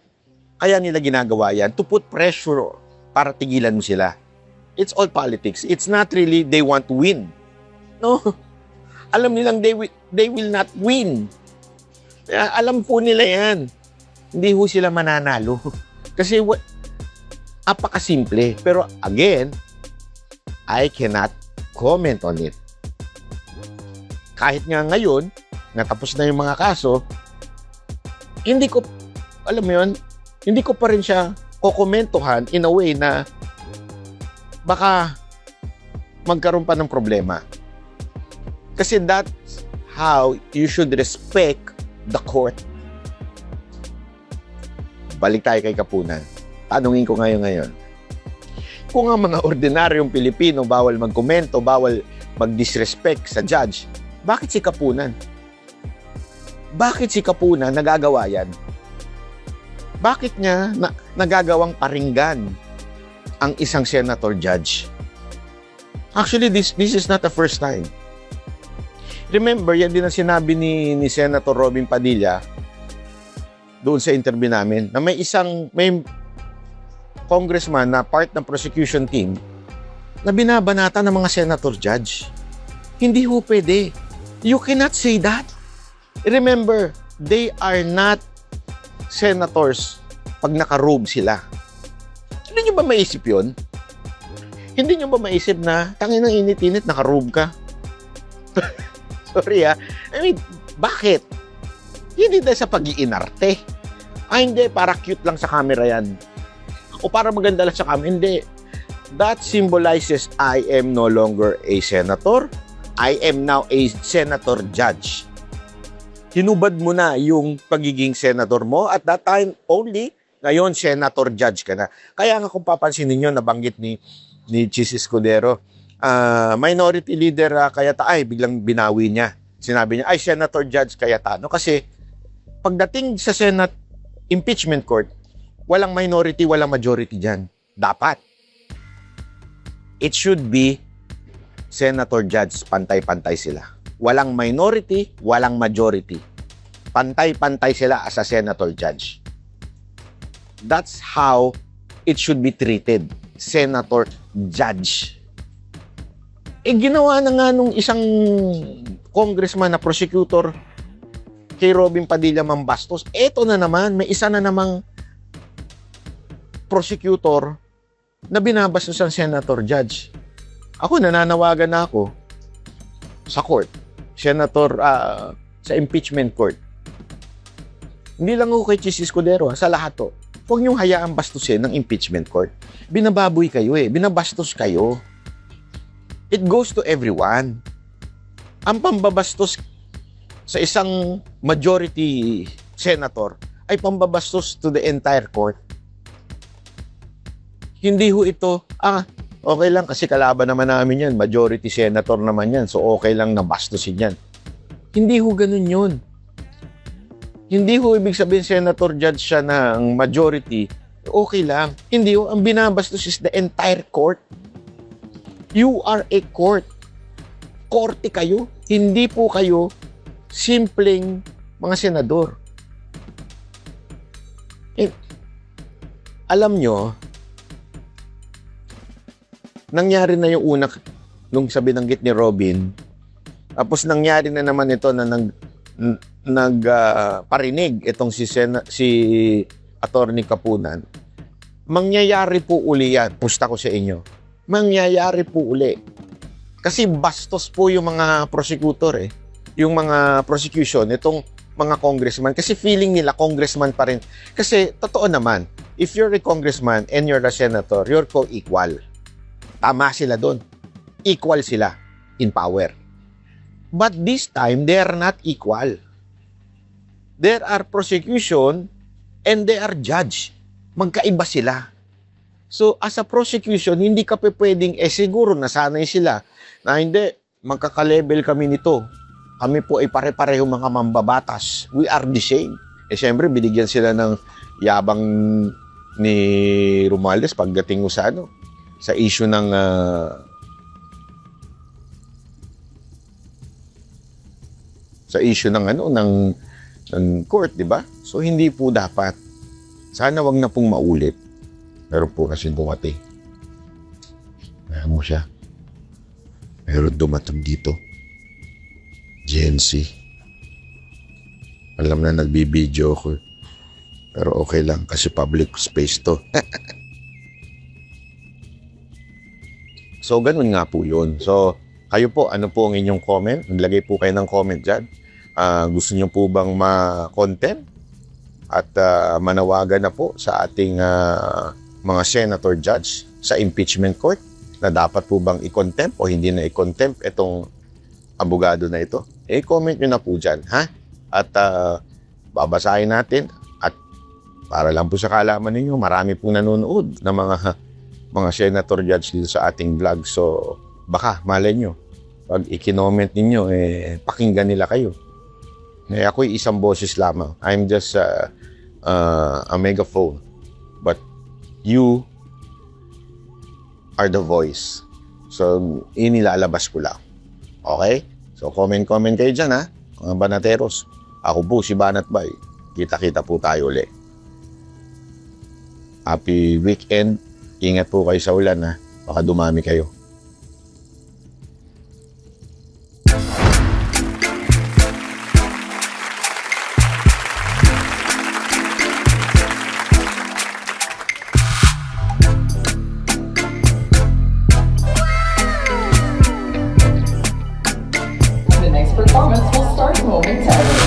Speaker 1: Kaya nila ginagawa yan to put pressure para tigilan mo sila. It's all politics. It's not really they want to win. No. Alam nilang they will not win. Alam po nila yan. Hindi ho sila mananalo. Kasi apakasimple. Pero again, I cannot comment on it. Kahit nga ngayon, natapos na yung mga kaso, hindi ko, alam mo yun, hindi ko pa rin siya kokomentuhan in a way na baka magkaroon pa ng problema. Kasi that's how you should respect the court. Balik tayo kay Kapunan. Tanungin ko ngayon. Kung ang mga ordinaryong Pilipino bawal magkomento, bawal mag-disrespect sa judge, bakit si Kapunan? Bakit si Kapunan nagagawa yan? Bakit niya nagagawang paringgan ang isang senator judge? Actually, this is not the first time. Remember, yan din ang sinabi ni Senator Robin Padilla doon sa interview namin na may congressman na part ng prosecution team na binabanata ng mga senator judge. Hindi ho pwede. You cannot say that. Remember, they are not senators pag naka-robe sila. Hindi nyo ba maisip yun? Hindi nyo ba maisip na tangin ng init-init, naka-robe ka? Sorry I mean, bakit? Hindi dahil sa pag-iinarte. Hindi, para cute lang sa camera yan. O para maganda lang sa camera. Hindi. That symbolizes I am no longer a senator. I am now a senator judge. Hinubad mo na yung pagiging senator mo. At that time only, ngayon senator judge ka na. Kaya nga kung papansinin nyo, nabanggit ni Chis Escudero, minority leader Cayetano, biglang binawi niya. Sinabi niya, senator judge Cayetano. Kasi pagdating sa Senate impeachment court, walang minority, walang majority dyan. Dapat. It should be senator judge, pantay-pantay sila. Walang minority, walang majority. Pantay-pantay sila as a senator judge. That's how it should be treated. Senator judge. Ginawa na nga nung isang congressman na prosecutor kay Robin Padilla Mambastos. Eto na naman, may isa na namang prosecutor na binabastos ang senator judge. Ako, nananawagan na ako sa court. Senator, sa impeachment court. Hindi lang ako kay Chis Escudero, sa lahat to. Huwag niyong hayaang bastusin ng impeachment court. Binababoy kayo binabastos kayo. It goes to everyone. Ang pambabastos sa isang majority senator ay pambabastos to the entire court. Hindi ho ito, okay lang kasi kalaban naman namin yan, majority senator naman yan, so okay lang na bastusin yan. Hindi ho ganun yun. Hindi ho ibig sabihin senator judge siya ng majority, okay lang. Hindi ho, ang binabastos is the entire court. You are a court. Korte kayo. Hindi po kayo simpleng mga senador. Alam nyo, nangyari na yung una nung sabi ng git ni Robin. Tapos nangyari na naman ito na parinig itong si Attorney Kapunan. Mangyayari po uli yan. Pusta ko sa inyo. Mangyayari po uli. Kasi bastos po yung mga prosecutor Yung mga prosecution, itong mga congressman kasi feeling nila congressman pa rin. Kasi totoo naman, if you're a congressman and you're a senator, you're co-equal. Tama sila doon. Equal sila in power. But this time, they are not equal. There are prosecution and they are judge. Magkaiba sila. So, as a prosecution, hindi ka pwedeng, siguro nasanay sila na hindi, magkaka-level kami nito. Kami po ay pare-pareho mga mambabatas. We are the same. Siyempre, binigyan sila ng yabang ni Romualdez pagdating sa sa issue ng ng court, di ba? So, hindi po dapat. Sana wag na pong maulit. Meron po kasi bumati. Kaya mo siya. Meron dumatag dito. GNC. Alam na nagbibideo ko. Pero okay lang kasi public space to. So, ganun nga po yun. So, kayo po, ano po ang inyong comment? Naglagay po kayo ng comment dyan. Gusto niyo po bang ma-content? At manawagan na po sa ating mga senator judge sa impeachment court na dapat po bang i-contempt o hindi na i-contempt itong abogado na ito. Comment nyo na po dyan, ha? At babasahin natin at para lang po sa kaalaman ninyo, marami pong nanonood na mga senator judge dito sa ating vlog. So, baka, malay nyo, pag i-comment ninyo, pakinggan nila kayo. Ako'y isang boses lamang. I'm just a megaphone. But you are the voice. So, inilalabas ko lang. Okay? So, comment kayo dyan, ha? Mga banateros. Ako po, si Banat Bay. Kita-kita po tayo ulit. Happy weekend. Ingat po kayo sa ulan, ha? Baka dumami kayo.
Speaker 3: The next performance will start momentarily.